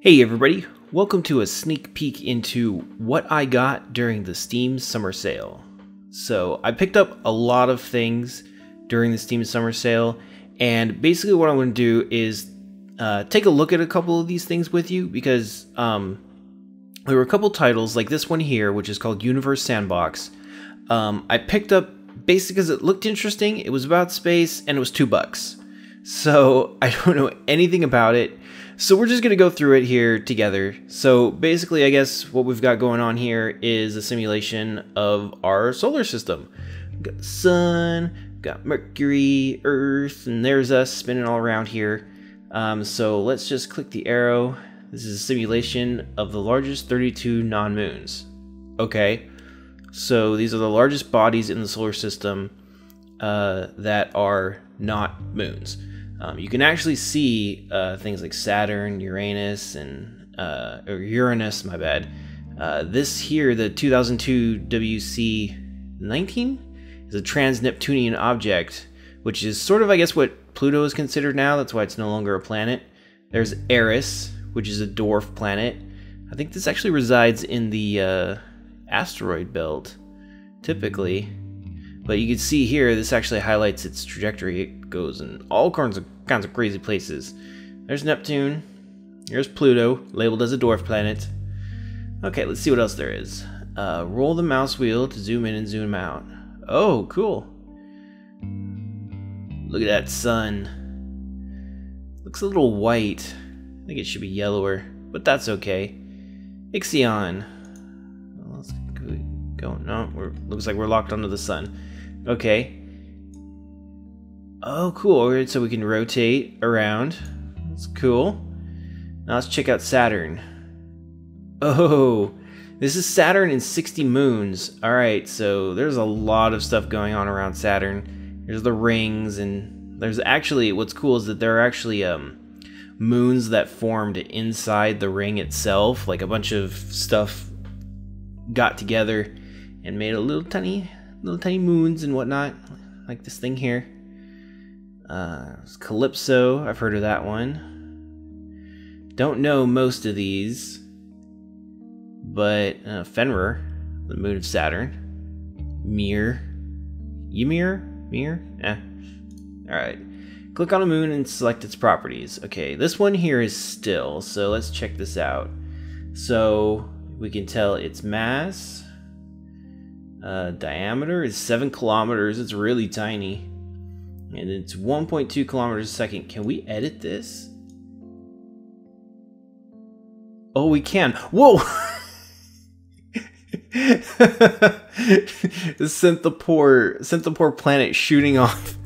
Hey everybody, welcome to a sneak peek into what I got during the Steam Summer Sale. So I picked up a lot of things during the Steam Summer Sale, and basically what I'm going to do is take a look at a couple of these things with you, because there were a couple titles like this one here, which is called Universe Sandbox. I picked up basically because it looked interesting, it was about space, and it was $2. So I don't know anything about it. So we're just going to go through it here together. So basically, I guess what we've got going on here is a simulation of our solar system. We've got the sun, got Mercury, Earth, and there's us spinning all around here. So let's just click the arrow. This is a simulation of the largest 32 non-moons. Okay, so these are the largest bodies in the solar system that are not moons. You can actually see things like Saturn, Uranus, and or Uranus, my bad. This here, the 2002 WC-19, is a trans-Neptunian object, which is sort of, I guess, what Pluto is considered now. That's why it's no longer a planet. There's Eris, which is a dwarf planet. I think this actually resides in the asteroid belt, typically. But you can see here, this actually highlights its trajectory. It goes in all kinds of crazy places. There's Neptune. Here's Pluto, labeled as a dwarf planet. Okay, let's see what else there is. Roll the mouse wheel to zoom in and zoom out. Oh, cool. Look at that sun. Looks a little white. I think it should be yellower, but that's okay. Ixion. Let's go. No, looks like we're locked onto the sun. Okay. Oh, cool. Alright, so we can rotate around. That's cool. Now let's check out Saturn. Oh, this is Saturn and 60 moons. Alright, so there's a lot of stuff going on around Saturn. There's the rings, and there's actually, what's cool is that there are actually moons that formed inside the ring itself. Like a bunch of stuff got together and made a little tiny moons and whatnot, like this thing here. Calypso, I've heard of that one. Don't know most of these, but Fenrir, the moon of Saturn. Ymir. Alright. Click on a moon and select its properties. Okay, this one here is still, so let's check this out. So we can tell its mass. Diameter is 7 kilometers. It's really tiny. And it's 1.2 kilometers a second. Can we edit this? Oh, we can. Whoa! This sent the poor planet shooting off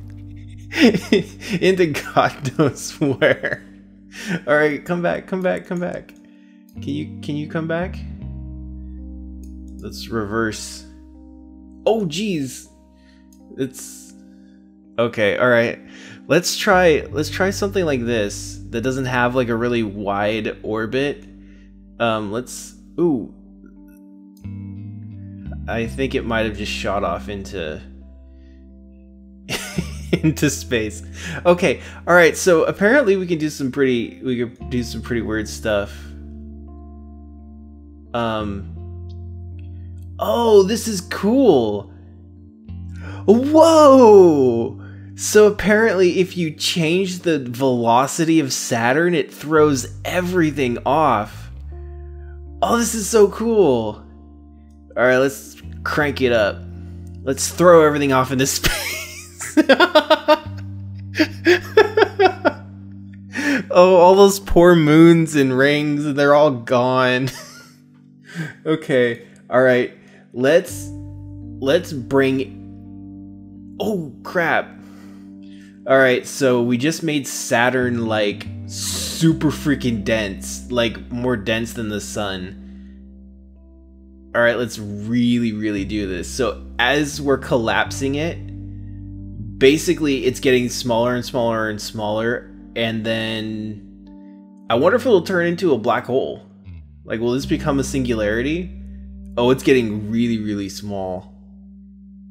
into God knows where. All right, come back. Can you come back? Let's reverse. Oh geez, it's okay. All right, let's try something like this that doesn't have like a really wide orbit. Ooh, I think it might have just shot off into into space. Okay, all right. So apparently we could do some pretty weird stuff. Oh, this is cool. Whoa! So apparently if you change the velocity of Saturn, it throws everything off. Oh, this is so cool. Alright, let's crank it up. Let's throw everything off into space. Oh, all those poor moons and rings, and they're all gone. Okay, alright. Let's bring. Oh crap. Alright, so we just made Saturn like super freaking dense, like more dense than the sun. Alright, let's really do this. So as we're collapsing it, basically it's getting smaller and smaller and smaller, and then I wonder if it'll turn into a black hole. Like, will this become a singularity? Oh, it's getting really small.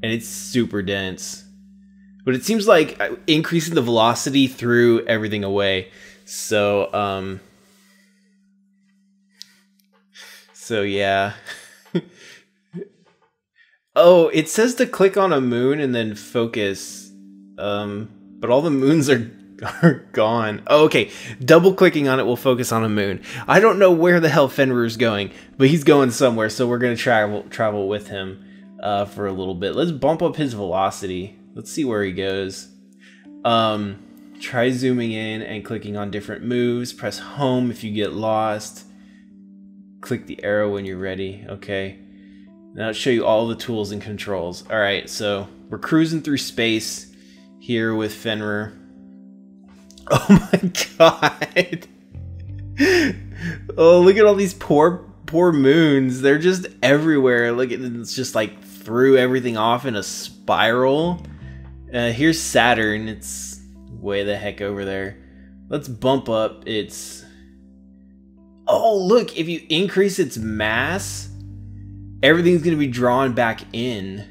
And it's super dense. But it seems like increasing the velocity threw everything away. So, So yeah. Oh, it says to click on a moon and then focus. But all the moons are gone. Oh, okay. Double clicking on it will focus on a moon. I don't know where the hell Fenrir's going, but he's going somewhere, so we're gonna travel with him for a little bit. Let's bump up his velocity. Let's see where he goes. Try zooming in and clicking on different moves. Press home if you get lost. Click the arrow when you're ready. Okay. Now it'll show you all the tools and controls. Alright, so we're cruising through space here with Fenrir. Oh my god. Oh, look at all these poor moons. They're just everywhere. Look at it's just like threw everything off in a spiral. Here's Saturn. It's way the heck over there. Let's bump up its... Oh, look, if you increase its mass, everything's going to be drawn back in.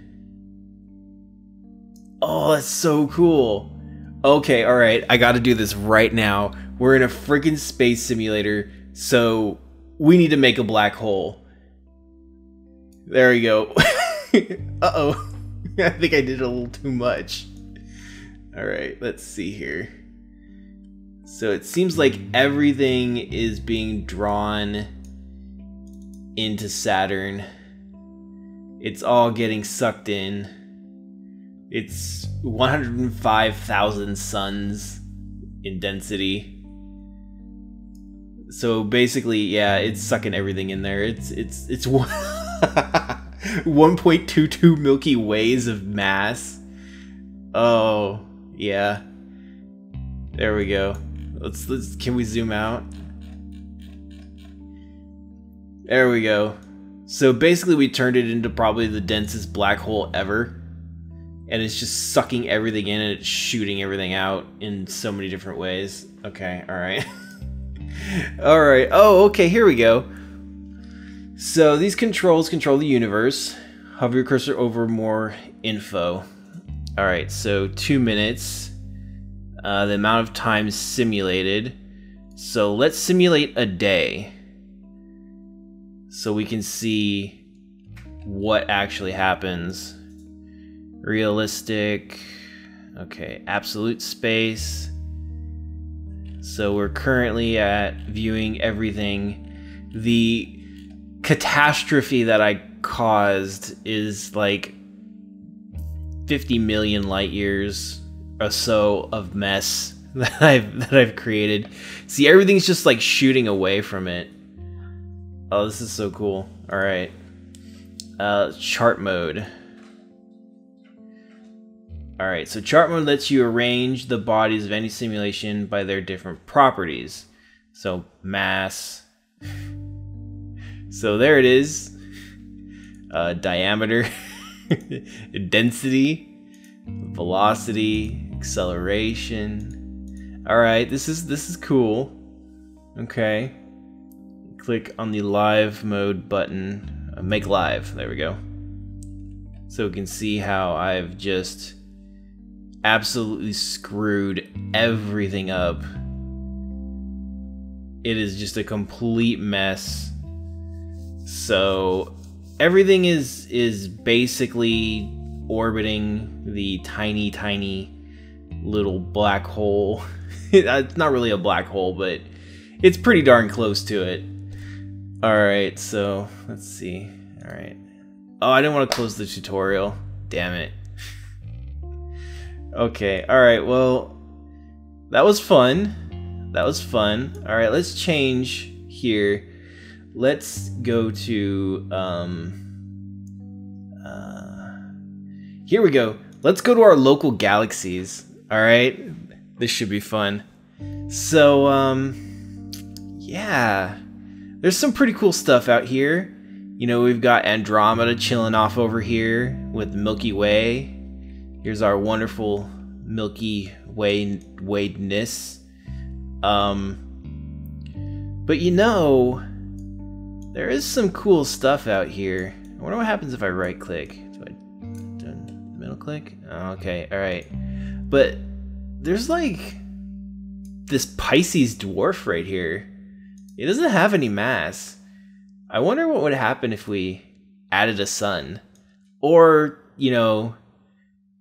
Oh, that's so cool. Okay, alright, I gotta do this right now. We're in a freaking space simulator, so we need to make a black hole. There we go. Uh-oh. I think I did a little too much. Alright, let's see here. So it seems like everything is being drawn into Saturn. It's all getting sucked in. It's 105,000 suns in density. So basically, yeah, it's sucking everything in there. It's 1.22 Milky Ways of mass. Oh, yeah. There we go. Let's can we zoom out? There we go. So basically we turned it into probably the densest black hole ever. And it's just sucking everything in and it's shooting everything out in so many different ways. Okay, alright. Alright, oh, okay, here we go. So these controls control the universe. Hover your cursor over more info. Alright, so 2 minutes. The amount of time simulated. So let's simulate a day. So we can see what actually happens. Realistic. Okay, absolute space. So we're currently at viewing everything. The catastrophe that I caused is like 50 million light years or so of mess that I've created. See, everything's just like shooting away from it. Oh, this is so cool. All right. Chart mode. Alright, so chart mode lets you arrange the bodies of any simulation by their different properties. So, mass. So there it is. Diameter. Density. Velocity. Acceleration. Alright, this is cool. Okay. Click on the live mode button. Make live. There we go. So we can see how I've just absolutely screwed everything up. It is just a complete mess. So everything is basically orbiting the tiny little black hole. It's not really a black hole, but it's pretty darn close to it. Alright, so let's see. Alright. Oh, I didn't want to close the tutorial. Damn it. Okay, alright, well, that was fun. That was fun. Alright, let's change here. Let's go to, here we go. Let's go to our local galaxies. Alright, this should be fun. So, yeah. There's some pretty cool stuff out here. You know, we've got Andromeda chilling off over here with the Milky Way. Here's our wonderful Milky Way-ness. But you know, there is some cool stuff out here. I wonder what happens if I right-click. Do I middle-click? Oh, okay, alright. But there's like this Pisces dwarf right here. It doesn't have any mass. I wonder what would happen if we added a sun. Or, you know,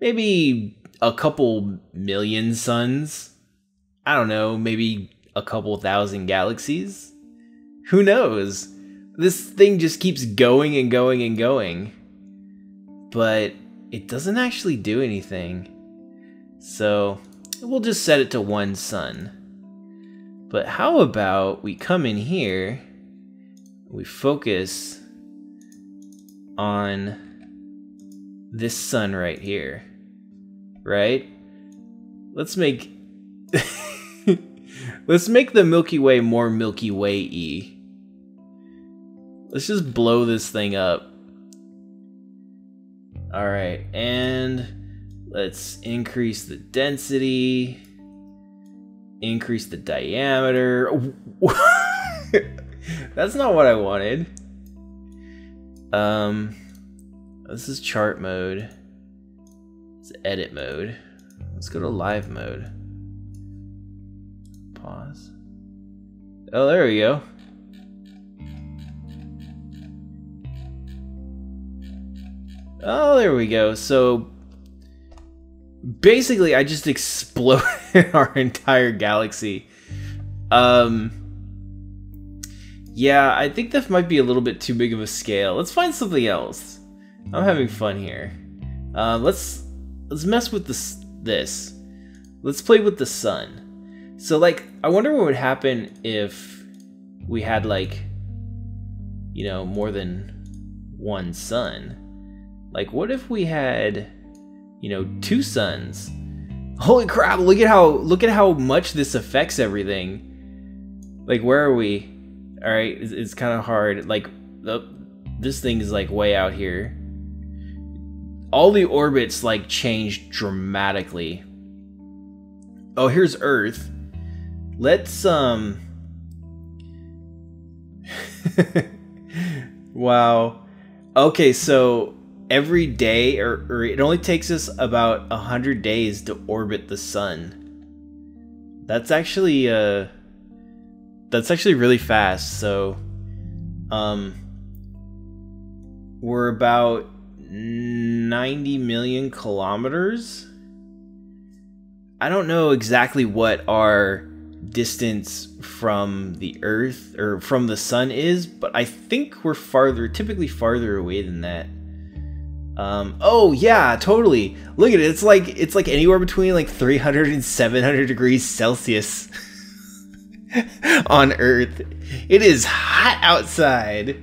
maybe a couple million suns. I don't know, maybe a couple thousand galaxies. Who knows? This thing just keeps going and going and going. But it doesn't actually do anything. So we'll just set it to 1 sun. But how about we come in here, we focus on this sun right here, right? Let's make let's make the Milky Way more Milky Way-y. Let's just blow this thing up. All right, and let's increase the density, increase the diameter. That's not what I wanted. This is chart mode. It's edit mode. Let's go to live mode. Pause. Oh, there we go. Oh, there we go. So basically I just exploded our entire galaxy. Yeah, I think that might be a little bit too big of a scale. Let's find something else. I'm having fun here. Let's mess with this. Let's play with the sun. So like, I wonder what would happen if we had like, you know, more than 1 sun. Like, what if we had, you know, 2 suns? Holy crap! Look at how much this affects everything. Like, where are we? All right, it's kind of hard. Like, this thing is like way out here. All the orbits like changed dramatically. Oh, here's Earth. Let's wow. Okay, so every day, or it only takes us about 100 days to orbit the sun. That's actually really fast. So we're about 90 million kilometers. I don't know exactly what our distance from the Earth or from the sun is, but I think we're typically farther away than that. Oh yeah, totally. Look at it. It's like anywhere between like 300 and 700 degrees Celsius on Earth. It is hot outside.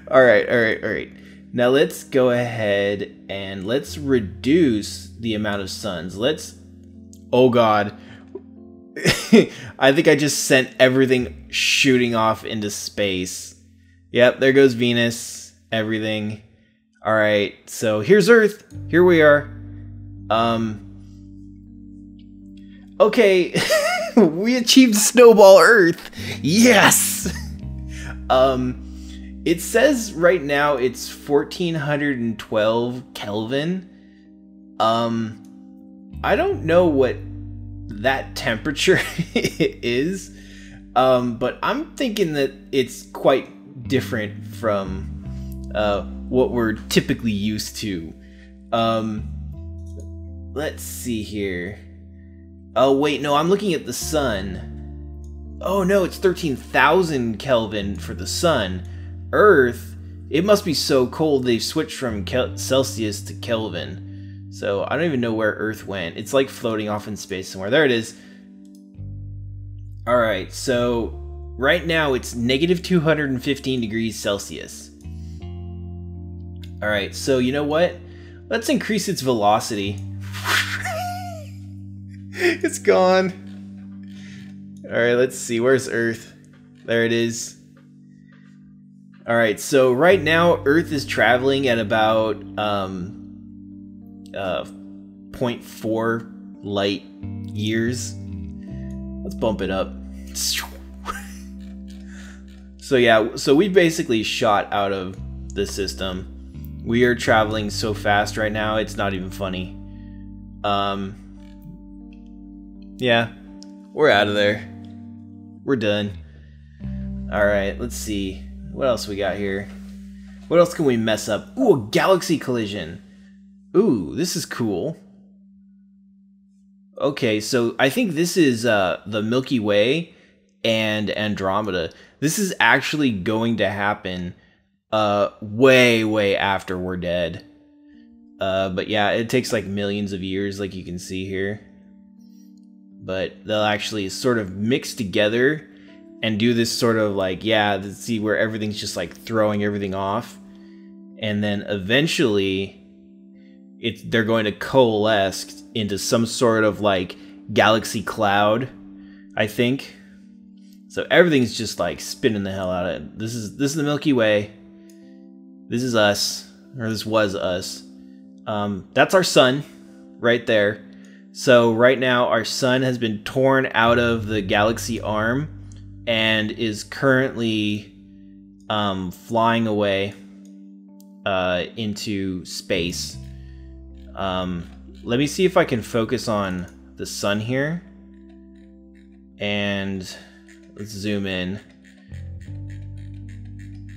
All right. Now let's go ahead and let's reduce the amount of suns. Oh God. I think I just sent everything shooting off into space. Yep, there goes Venus, everything. All right, so here's Earth. Here we are. Okay, we achieved Snowball Earth. Yes. It says right now it's 1412 Kelvin. I don't know what that temperature is, but I'm thinking that it's quite different from what we're typically used to. Let's see here. Oh wait, no, I'm looking at the sun. Oh no, it's 13,000 Kelvin for the sun. Earth, it must be so cold they've switched from Celsius to Kelvin. So I don't even know where Earth went. It's like floating off in space somewhere. There it is. Alright, so right now it's negative 215 degrees Celsius. Alright, so you know what? Let's increase its velocity. It's gone. Alright, let's see. Where's Earth? There it is. Alright, so right now Earth is traveling at about 0.4 light years. Let's bump it up. So yeah, so we basically shot out of the system. We are traveling so fast right now, it's not even funny. Yeah, we're out of there. We're done. Alright, let's see. What else we got here? What else can we mess up? Ooh, a galaxy collision. Ooh, this is cool. Okay, so I think this is the Milky Way and Andromeda. This is actually going to happen way after we're dead. But yeah, it takes like millions of years, like you can see here. But they'll actually sort of mix together and do this sort of like, yeah, see where everything's just like throwing everything off. And then eventually they're going to coalesce into some sort of like galaxy cloud, I think. So everything's just like spinning the hell out of it. This is the Milky Way. This is us, or this was us. That's our sun right there. So right now our sun has been torn out of the galaxy arm and is currently flying away into space. Let me see if I can focus on the sun here, and let's zoom in,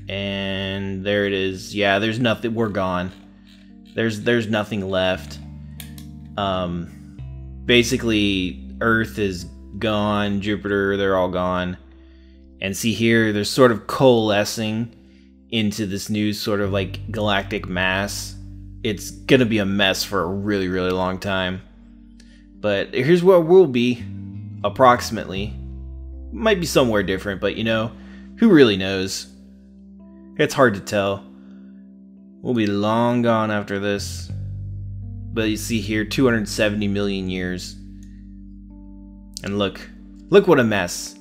and there it is. Yeah, there's nothing. We're gone. There's nothing left. Basically Earth is gone, Jupiter, they're all gone. And see here, they're sort of coalescing into this new sort of like galactic mass. It's gonna be a mess for a really long time. But here's where we'll be, approximately. Might be somewhere different, but you know, who really knows? It's hard to tell. We'll be long gone after this. But you see here, 270 million years. And look what a mess.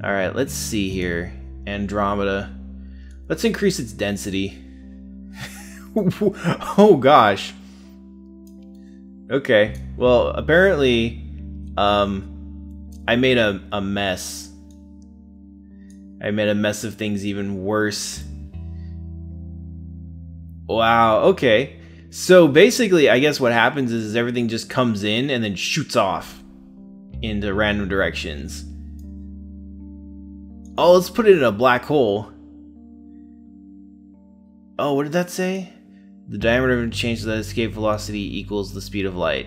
Alright, let's see here. Andromeda. Let's increase its density. Oh gosh. Okay, well apparently I made a mess. I made a mess of things even worse. Wow, okay. So basically, I guess what happens is everything just comes in and then shoots off into random directions. Oh, let's put it in a black hole. Oh, what did that say? The diameter of a change so that escape velocity equals the speed of light.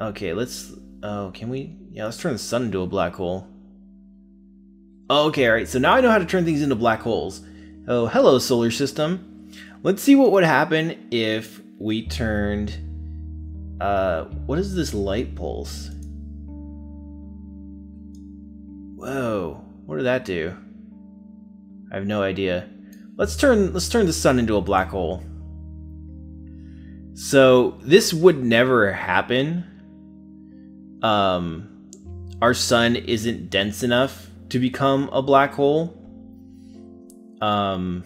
Okay, let's... Oh, can we... Yeah, let's turn the sun into a black hole. Oh, okay, alright. So now I know how to turn things into black holes. Oh, hello, solar system. Let's see what would happen if we turned... what is this light pulse? Whoa, what did that do? I have no idea. Let's turn the sun into a black hole. So this would never happen. Our sun isn't dense enough to become a black hole. But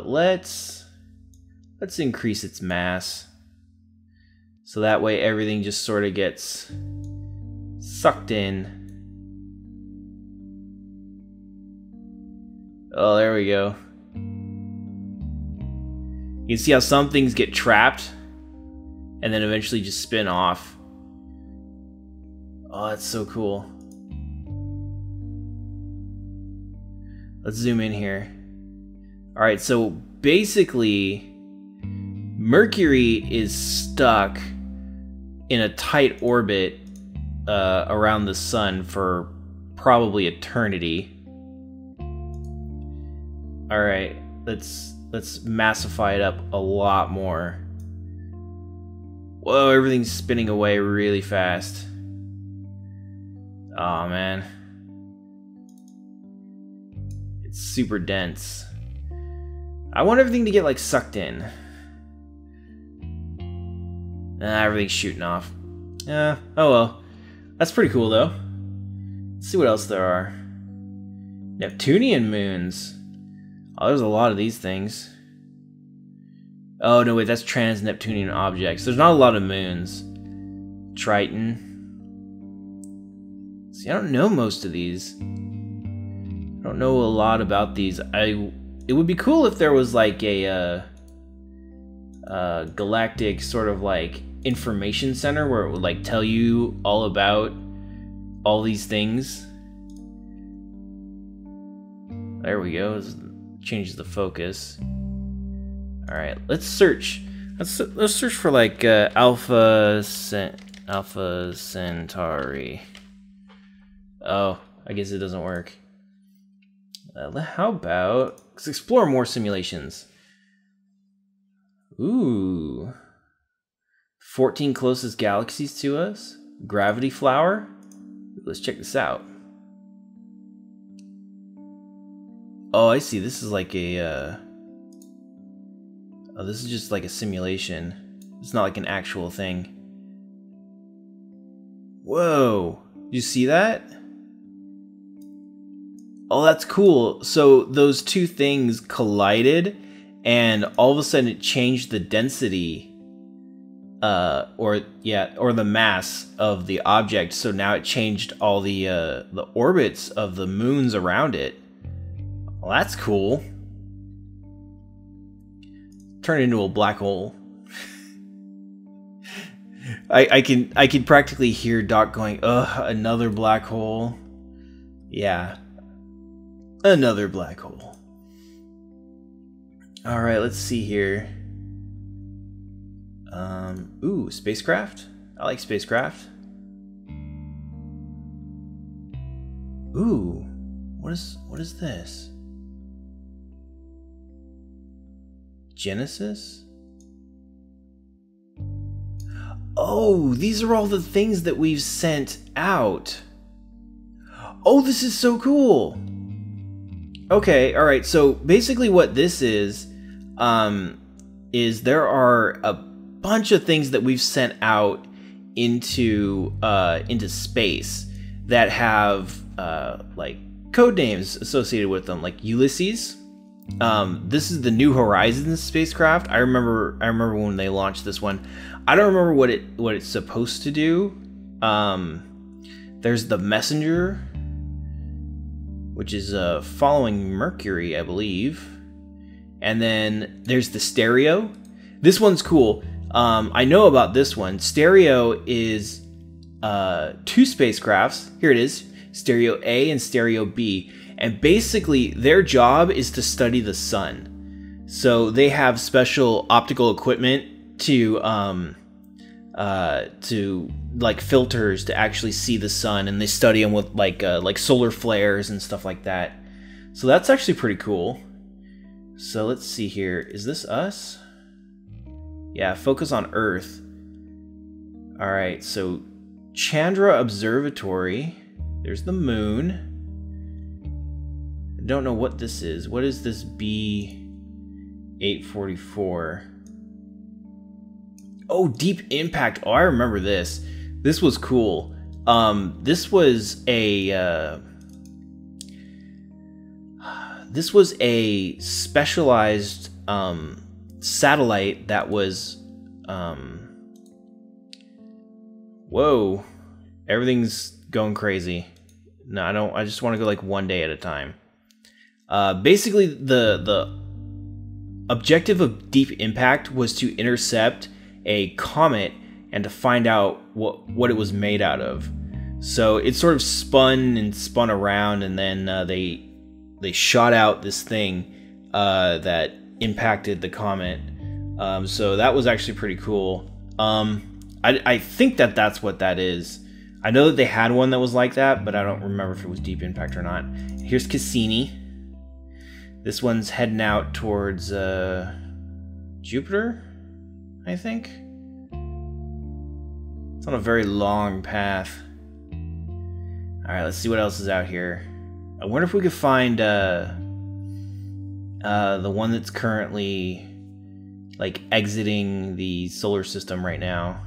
let's increase its mass. So that way everything just sort of gets sucked in. Oh, there we go. You can see how some things get trapped and then eventually just spin off. Oh, that's so cool. Let's zoom in here. Alright, so basically Mercury is stuck in a tight orbit around the sun for probably eternity. Alright, let's massify it up a lot more. Whoa, everything's spinning away really fast. Aw, man. It's super dense. I want everything to get, like, sucked in. Everything's shooting off. Oh well. That's pretty cool, though. Let's see what else there are. Neptunian moons. Oh, there's a lot of these things. Oh, no, wait, that's trans-Neptunian objects. There's not a lot of moons. Triton. See, I don't know most of these. I don't know a lot about these. It would be cool if there was like a galactic sort of like information center where it would like tell you all about all these things. There we go. Changes the focus. All right, let's search. Let's search for like Alpha Centauri. Oh, I guess it doesn't work. How about let's explore more simulations. Ooh, 14 closest galaxies to us. Gravity flower. Let's check this out. Oh, I see. This is like a. Oh, this is just like a simulation. It's not like an actual thing. Whoa! Did you see that? Oh, that's cool. So those two things collided, and all of a sudden it changed the density, or the mass of the object. So now it changed all the orbits of the moons around it. Well, that's cool. Turn into a black hole. I can practically hear Doc going, "Ugh, another black hole." Yeah. Another black hole. All right, let's see here. Ooh, spacecraft. I like spacecraft. Ooh, what is this? Genesis? Oh, these are all the things that we've sent out. Oh, this is so cool. Okay, all right. So basically what this is there are a bunch of things that we've sent out into space that have like code names associated with them, like Ulysses. This is the New Horizons spacecraft. I remember when they launched this one. I don't remember what it's supposed to do. There's the Messenger, which is following Mercury, I believe. And then there's the Stereo. This one's cool. I know about this one. Stereo is 2 spacecrafts. Here it is, Stereo A and Stereo B. And basically their job is to study the sun. So they have special optical equipment to like filters to actually see the sun, and they study them with like solar flares and stuff like that. So that's actually pretty cool. So let's see here. Is this us? Yeah, focus on Earth. All right, so Chandra Observatory. There's the moon. I don't know what this is. What is this B844? Oh, Deep Impact. Oh, I remember this. This was cool. This was a specialized satellite that was whoa, everything's going crazy. No, I don't. I just want to go like one day at a time. Basically, the objective of Deep Impact was to intercept a comet and to find out what it was made out of. So it sort of spun around, and then they shot out this thing that impacted the comet. So that was actually pretty cool. I think that's what that is. I know that they had one that was like that, but I don't remember if it was Deep Impact or not. Here's Cassini. This one's heading out towards Jupiter, I think. It's on a very long path. Alright, let's see what else is out here. I wonder if we could find the one that's currently like exiting the solar system right now.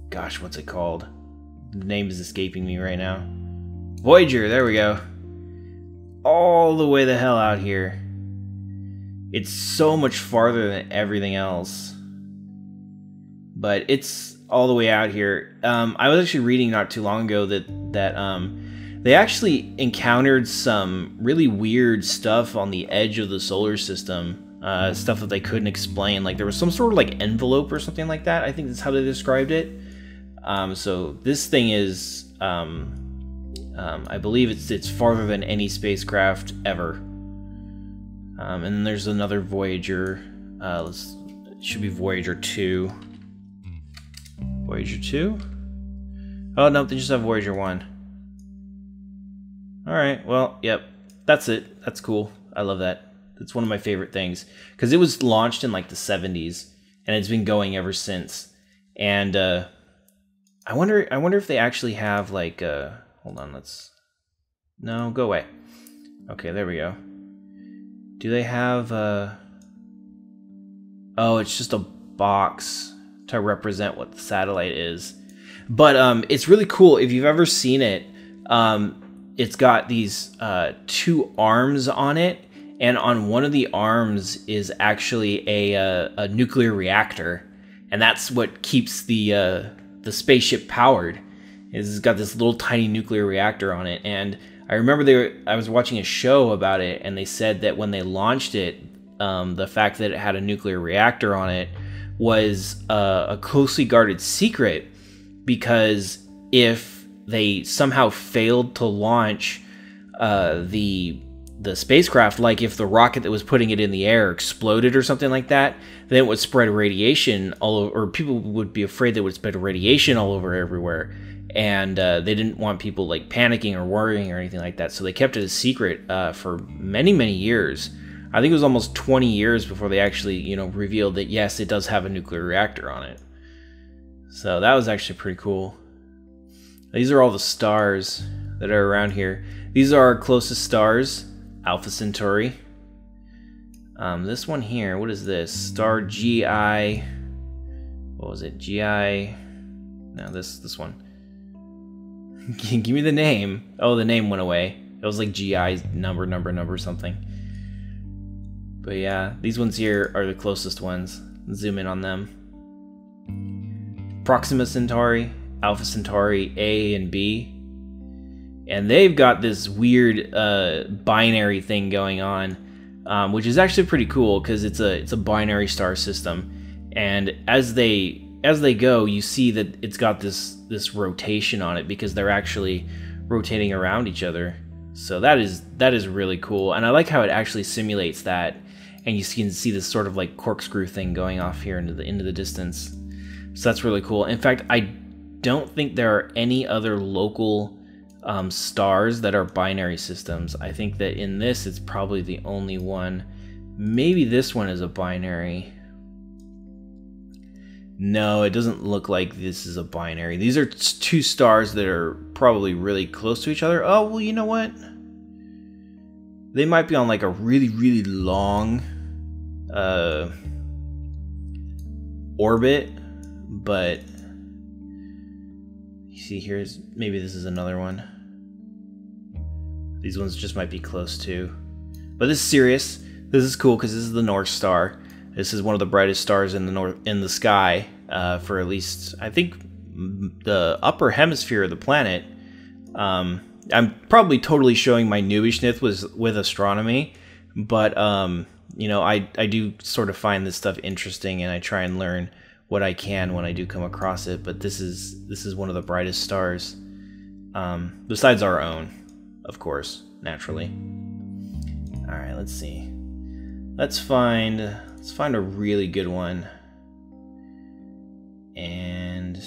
Gosh, what's it called? The name is escaping me right now. Voyager, there we go. All the way the hell out here. It's so much farther than everything else, but it's all the way out here. I was actually reading not too long ago that they actually encountered some really weird stuff on the edge of the solar system, stuff that they couldn't explain. Like there was some sort of like envelope or something like that. I think that's how they described it. So this thing is, I believe it's farther than any spacecraft ever. And then there's another Voyager. It should be Voyager 2. Voyager 2? Oh, no, they just have Voyager 1. Alright, well, yep. That's it. That's cool. I love that. It's one of my favorite things. Because it was launched in, like, the 70s. And it's been going ever since. And, I wonder if they actually have, like, hold on, let's... No, go away. Okay, there we go. Do they have, Oh, it's just a box to represent what the satellite is. But it's really cool. If you've ever seen it, it's got these 2 arms on it, and on one of the arms is actually a nuclear reactor, and that's what keeps the spaceship powered. It's got this little tiny nuclear reactor on it, and I remember I was watching a show about it, and they said that when they launched it, the fact that it had a nuclear reactor on it was a closely guarded secret, because if they somehow failed to launch the spacecraft, like if the rocket that was putting it in the air exploded or something like that, then it would spread radiation all over, or people would be afraid that it would spread radiation all over everywhere. And they didn't want people like panicking or worrying or anything like that, so they kept it a secret for many, many years. I think it was almost 20 years before they actually, revealed that yes, it does have a nuclear reactor on it. So that was actually pretty cool. These are all the stars that are around here. These are our closest stars, Alpha Centauri. This one here, what is this? Star GI. What was it? GI. No, this one. Give me the name. Oh, the name went away. It was like GI number something. But yeah, these ones here are the closest ones. Zoom in on them. Proxima Centauri, Alpha Centauri A and B. And they've got this weird binary thing going on, which is actually pretty cool because it's a binary star system. And as they go, you see that it's got this rotation on it because they're actually rotating around each other. So that is really cool, and I like how it actually simulates that, and you can see this sort of like corkscrew thing going off here into the distance. So that's really cool. In fact, I don't think there are any other local stars that are binary systems. I think that in this it's probably the only one. Maybe this one is a binary. No, it doesn't look like this is a binary. These are 2 stars that are probably really close to each other. Oh, well, you know what? They might be on like a really, really long orbit, but you see here's, maybe this is another one. These ones just might be close too. But this is Sirius. This is cool because this is the North Star. This is one of the brightest stars in the sky for at least, I think, the upper hemisphere of the planet. I'm probably totally showing my noobishness with astronomy, but I do sort of find this stuff interesting, and I try and learn what I can when I do come across it. But this is one of the brightest stars, besides our own, of course, naturally. All right, let's see. Let's find a really good one. And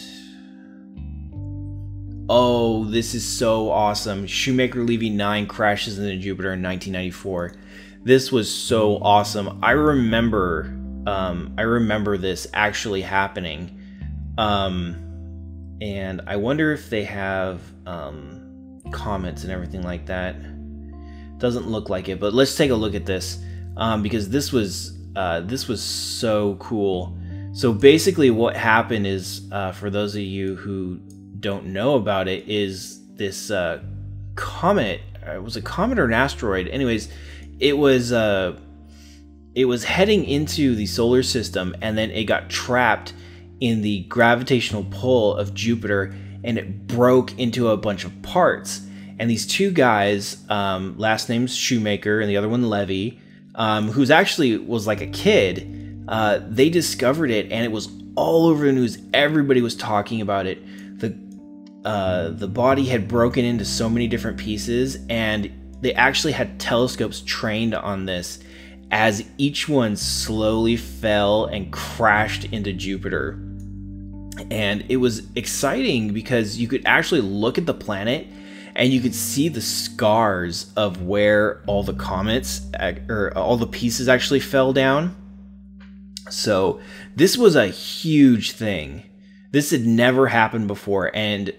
oh, this is so awesome. Shoemaker-Levy 9 crashes into Jupiter in 1994. This was so awesome. I remember this actually happening. And I wonder if they have comments and everything like that. Doesn't look like it, but let's take a look at this. Because this was so cool. So basically what happened is, for those of you who don't know about it, is this comet. Was it a comet or an asteroid? Anyways, it was heading into the solar system, and then it got trapped in the gravitational pull of Jupiter, and it broke into a bunch of parts. And these 2 guys, last name's Shoemaker and the other one Levy, who's actually was like a kid, they discovered it, and it was all over the news. Everybody was talking about it. the body had broken into so many different pieces, and they actually had telescopes trained on this as each one slowly fell and crashed into Jupiter. And it was exciting because you could actually look at the planet and you could see the scars of where all the comets or all the pieces actually fell down. So this was a huge thing. This had never happened before, and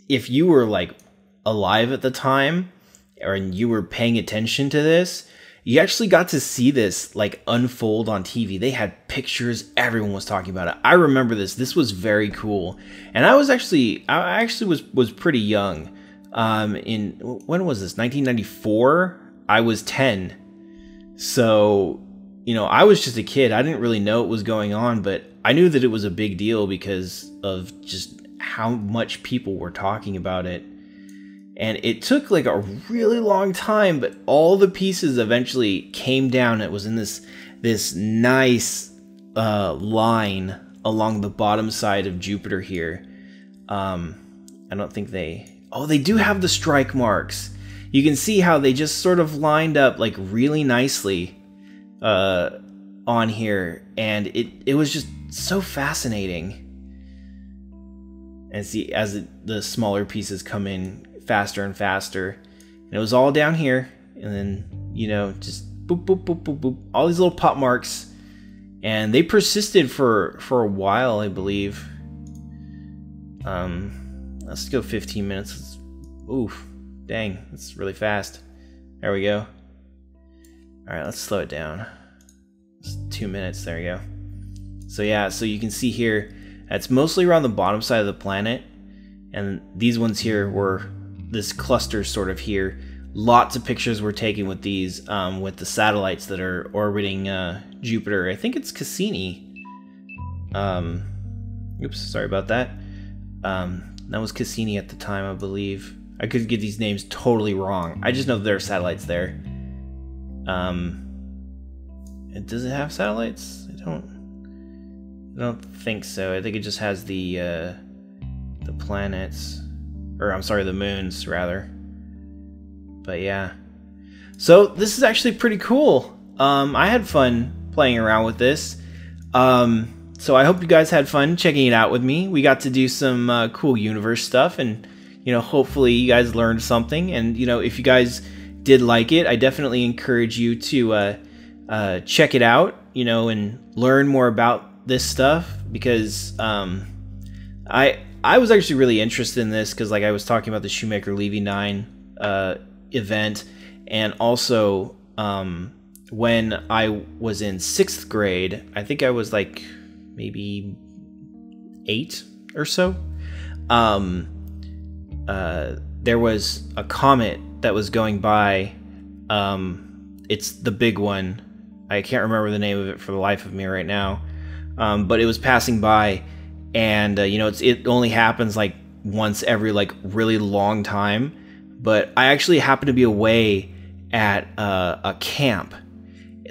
if you were like alive at the time or you were paying attention to this, you actually got to see this like unfold on TV. They had pictures, everyone was talking about it. I remember this. This was very cool. And I actually was pretty young. When was this? 1994? I was 10. So, you know, I was just a kid. I didn't really know what was going on, but I knew that it was a big deal because of just how much people were talking about it. And it took like a really long time, but all the pieces eventually came down. It was in this nice line along the bottom side of Jupiter here. I don't think they do have the strike marks. You can see how they just sort of lined up like really nicely on here, and it was just so fascinating. And see, as the smaller pieces come in faster and faster, and it was all down here, and then, you know, just boop boop boop boop boop, all these little pop marks, and they persisted for a while, I believe. Let's go 15 minutes. Oof, dang, that's really fast. There we go. All right, let's slow it down. It's 2 minutes. There we go. So yeah, so you can see here, that's mostly around the bottom side of the planet, and these ones here were this cluster sort of here. Lots of pictures were taken with these, with the satellites that are orbiting Jupiter. I think it's Cassini. Oops, sorry about that. That was Cassini at the time, I believe. I could get these names totally wrong. I just know there are satellites there. Does it have satellites? I don't think so. I think it just has the planets, or I'm sorry, the moons rather. But yeah, so this is actually pretty cool. I had fun playing around with this. So I hope you guys had fun checking it out with me. We got to do some cool universe stuff, and you know, hopefully you guys learned something. And you know, if you guys did like it, I definitely encourage you to check it out, you know, and learn more about this stuff, because I was actually really interested in this because, like, I was talking about the Shoemaker Levy 9 event, and also when I was in 6th grade, I think I was like maybe 8 or so, there was a comet that was going by. It's the big one. I can't remember the name of it for the life of me right now. But it was passing by, and you know, it only happens like once every like really long time. But I actually happened to be away at a camp,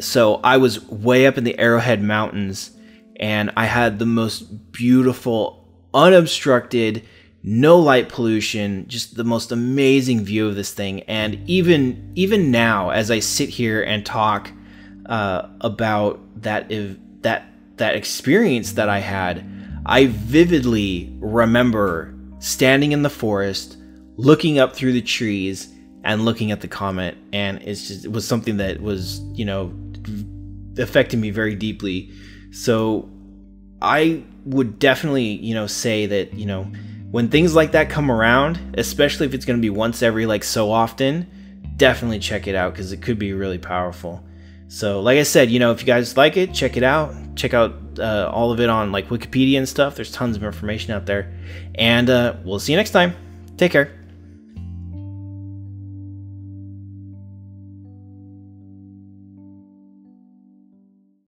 so I was way up in the Arrowhead Mountains, and I had the most beautiful, unobstructed, no light pollution, just the most amazing view of this thing. And even now, as I sit here and talk about that experience that I had, I vividly remember standing in the forest, looking up through the trees and looking at the comet, and it was something that was, you know, affecting me very deeply. So I would definitely, you know, say that, you know, when things like that come around, especially if it's going to be once every like so often, definitely check it out, because it could be really powerful. So like I said, you know, if you guys like it, check it out. Check out all of it on like Wikipedia and stuff. There's tons of information out there. And we'll see you next time. Take care.